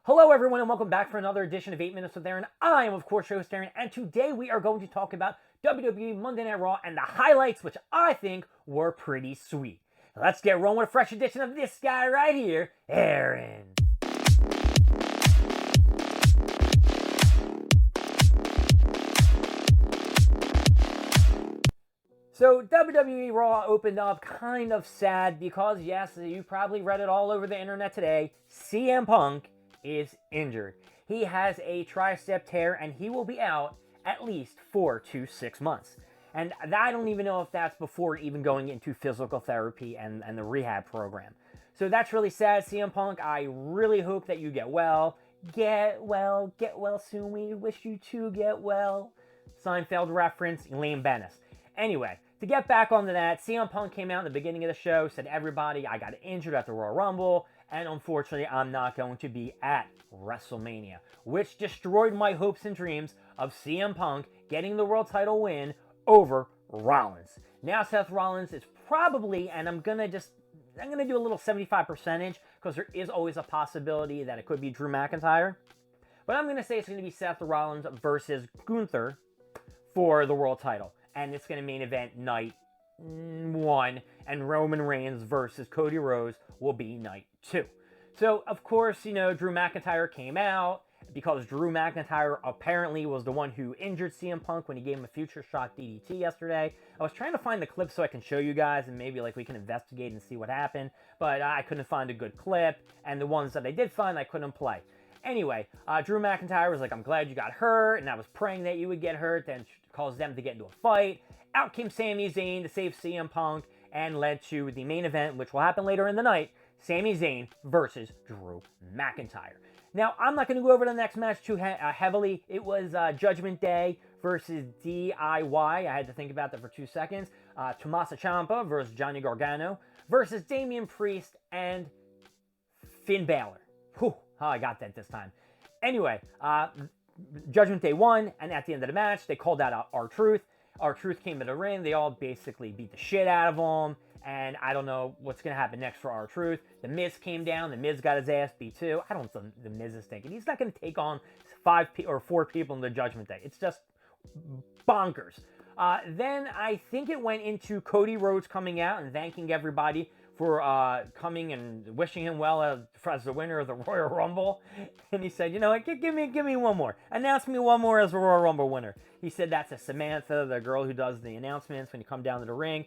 Hello, everyone, and welcome back for another edition of 8 Minutes with Aaron. I am, of course, your host, Aaron, and today we are going to talk about WWE Monday Night Raw and the highlights, which I think were pretty sweet. Let's get rolling with a fresh edition of this guy right here, Aaron. So WWE Raw opened up kind of sad because, yes, you probably read it all over the internet today, CM Punk is injured. He has a tricep tear and he will be out at least 4 to 6 months. And I don't even know if that's before even going into physical therapy and the rehab program. So that's really sad, CM Punk. I really hope that you get well. Get well soon. We wish you to get well. Seinfeld reference, Elaine Bennis. Anyway, to get back onto that, CM Punk came out in the beginning of the show, said, everybody, I got injured at the Royal Rumble, and unfortunately, I'm not going to be at WrestleMania, which destroyed my hopes and dreams of CM Punk getting the world title win over Rollins. Now Seth Rollins is probably, and I'm going to do a little 75% because there is always a possibility that it could be Drew McIntyre. But I'm going to say it's going to be Seth Rollins versus Gunther for the world title. And it's going to main event night 1, and Roman Reigns versus Cody Rhodes will be night 2. So, of course, Drew McIntyre came out because Drew McIntyre apparently was the one who injured CM Punk when he gave him a future shock DDT yesterday. I was trying to find the clip so I can show you guys and maybe we can investigate and see what happened, but I couldn't find a good clip, and the ones that I did find I couldn't play. Anyway, Drew McIntyre was like, I'm glad you got hurt, and I was praying that you would get hurt, then caused them to get into a fight. Out came Sami Zayn to save CM Punk, and led to the main event, which will happen later in the night, Sami Zayn versus Drew McIntyre. Now, I'm not going to go over the next match too heavily. It was Judgment Day versus DIY. I had to think about that for 2 seconds. Tommaso Ciampa versus Johnny Gargano versus Damian Priest and Finn Balor. Whew. Oh, I got that this time. Anyway, Judgment Day won, and at the end of the match, they called out R-Truth. R-Truth came to the ring. They all basically beat the shit out of him, and I don't know what's going to happen next for R-Truth. The Miz came down. The Miz got his ass beat too. I don't know what the Miz is thinking. He's not going to take on 4 people in the Judgment Day. It's just bonkers. Then I think it went into Cody Rhodes coming out and thanking everybody for coming and wishing him well as the winner of the Royal Rumble. And he said, you know what, give me one more. Announce me one more as the Royal Rumble winner. He said that's a Samantha, the girl who does the announcements when you come down to the ring.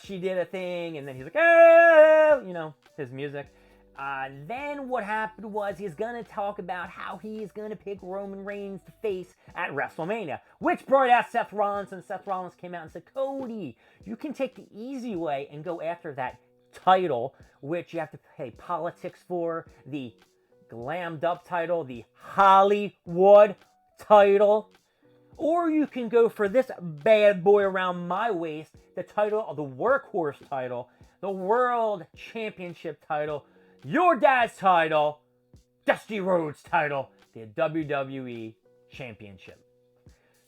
She did a thing, and then he's like, hey! His music. Then what happened was he's going to talk about how he's going to pick Roman Reigns to face at WrestleMania, which brought out Seth Rollins, and Seth Rollins came out and said, Cody, you can take the easy way and go after that title, which you have to pay politics for, the glammed up title, the Hollywood title, or you can go for this bad boy around my waist, the title of the workhorse title, the world championship title, your dad's title, Dusty Rhodes title, the WWE championship.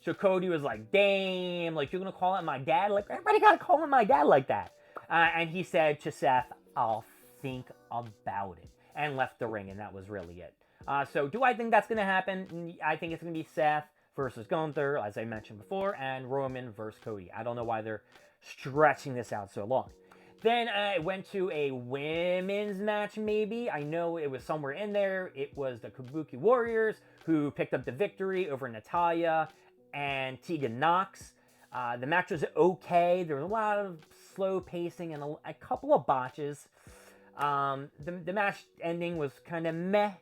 So Cody was like, damn, you're going to call out my dad? Everybody got to call him my dad like that. And he said to Seth, I'll think about it. And left the ring, and that was really it. So do I think that's going to happen? I think it's going to be Seth versus Gunther, as I mentioned before, and Roman versus Cody. I don't know why they're stretching this out so long. Then it went to a women's match, maybe. I know it was somewhere in there. It was the Kabuki Warriors who picked up the victory over Natalya and Tegan Nox. The match was okay. There was a lot of slow pacing and a couple of botches. The match ending was kind of meh,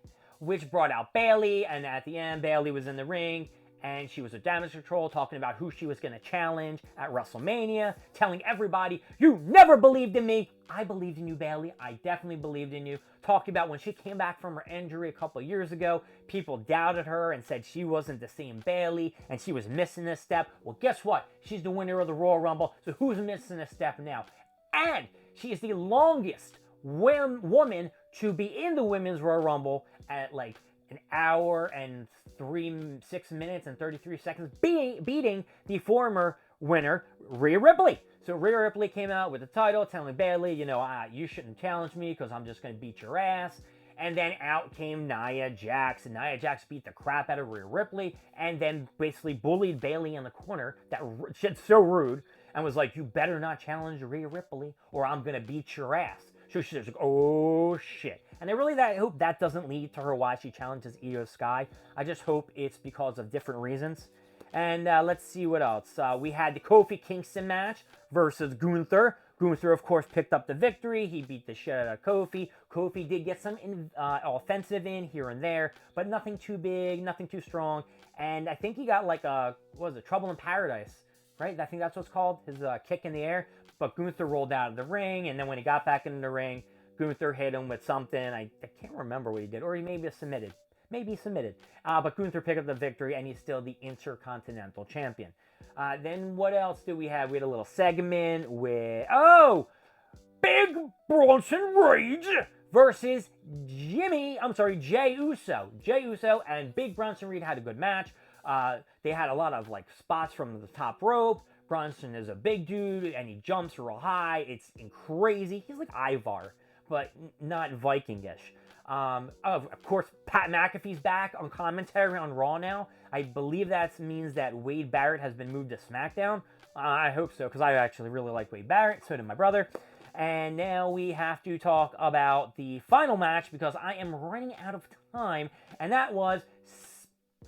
which brought out Bayley, and at the end, Bayley was in the ring, and she was with Damage Control, talking about who she was going to challenge at WrestleMania, telling everybody, you never believed in me. I believed in you, Bayley. I definitely believed in you. Talking about when she came back from her injury a couple of years ago, people doubted her and said she wasn't the same Bayley, and she was missing a step. Well, guess what? She's the winner of the Royal Rumble, so who's missing a step now? And she is the longest woman to be in the Women's Royal Rumble at an hour and 6 minutes and 33 seconds, beating the former winner, Rhea Ripley. So Rhea Ripley came out with the title, telling Bayley, you shouldn't challenge me because I'm just going to beat your ass. And then out came Nia Jax. And Nia Jax beat the crap out of Rhea Ripley and then basically bullied Bayley in the corner. That shit's so rude. And was like, you better not challenge Rhea Ripley or I'm going to beat your ass. So she's like, oh shit. And I hope that doesn't lead to her why she challenges Io Sky. I just hope it's because of different reasons. And let's see what else. We had the Kofi Kingston match versus Gunther. Gunther, of course, picked up the victory. He beat the shit out of Kofi. Kofi did get some offensive in here and there, but nothing too big, nothing too strong. And I think he got like Trouble in Paradise, right? I think that's what's called, his kick in the air. But Gunther rolled out of the ring, and then when he got back into the ring, Gunther hit him with something. I can't remember what he did, or he maybe submitted. But Gunther picked up the victory, and he's still the Intercontinental Champion. Then what else do we have? We had a little segment with, Big Bronson Reed versus Jey Uso. Jey Uso and Big Bronson Reed had a good match. They had a lot of like spots from the top rope. Bronson is a big dude, and he jumps real high. It's crazy. He's like Ivar, but not Viking-ish. Of course, Pat McAfee's back on commentary on Raw now. I believe that means that Wade Barrett has been moved to SmackDown. I hope so, because I actually really like Wade Barrett. So did my brother. And now we have to talk about the final match, because I am running out of time. And that was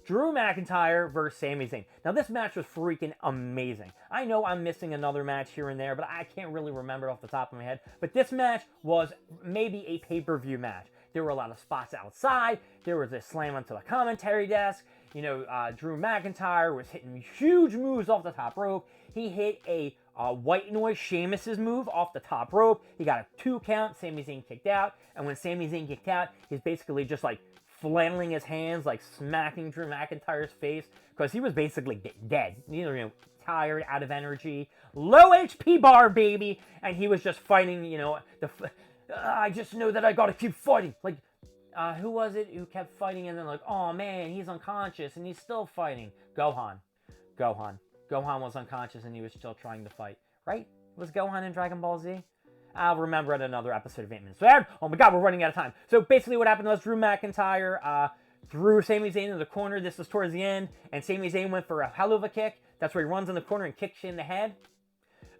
Drew McIntyre versus Sami Zayn. Now, this match was freaking amazing. I know I'm missing another match here and there, but I can't really remember off the top of my head. But this match was maybe a pay-per-view match. There were a lot of spots outside. There was a slam onto the commentary desk. Drew McIntyre was hitting huge moves off the top rope. He hit a White Noise Sheamus's move off the top rope. He got a 2 count. Sami Zayn kicked out. And when Sami Zayn kicked out, he's basically just like flailing his hands, like smacking Drew McIntyre's face, because he was basically dead. Tired, out of energy, low HP bar, baby. And he was just fighting, I just know that I gotta keep fighting. Like, who was it who kept fighting and then like, oh man, he's unconscious and he's still fighting? Gohan was unconscious and he was still trying to fight, right? Was Gohan in Dragon Ball Z? I'll remember at another episode of 8 Minutes Squared. Oh my god, we're running out of time. So basically what happened was Drew McIntyre threw Sami Zayn in the corner. This was towards the end, and Sami Zayn went for a hell of a kick. That's where he runs in the corner and kicks you in the head.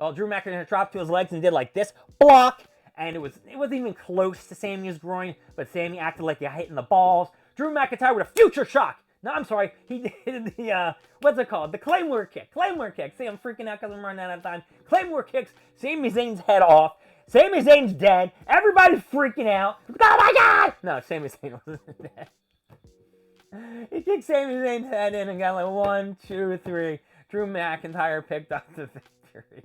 Well, Drew McIntyre dropped to his legs and did like this, block, and it wasn't even close to Sami's groin, but Sami acted like he hit in the balls. Drew McIntyre with a future shock. No, I'm sorry. He did the, what's it called? The Claymore kick. See, I'm freaking out because I'm running out of time. Claymore kicks Sami Zayn's head off. Sami Zayn's dead. Everybody's freaking out. Oh my god! No, Sami Zayn wasn't dead. He kicked Sami Zayn's head in and got like 1, 2, 3. Drew McIntyre picked up the victory.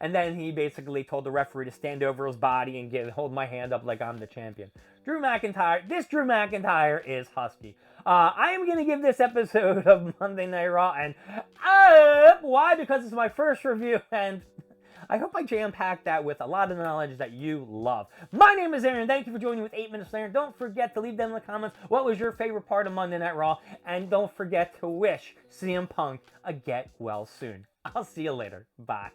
And then he basically told the referee to stand over his body and hold my hand up like I'm the champion. Drew McIntyre is husky. I am going to give this episode of Monday Night Raw and why? Because it's my first review, and I hope I jam-packed that with a lot of knowledge that you love. My name is Aaron. Thank you for joining with 8 Minutes with Aaron. Don't forget to leave them in the comments what was your favorite part of Monday Night Raw, and don't forget to wish CM Punk a get well soon. I'll see you later. Bye.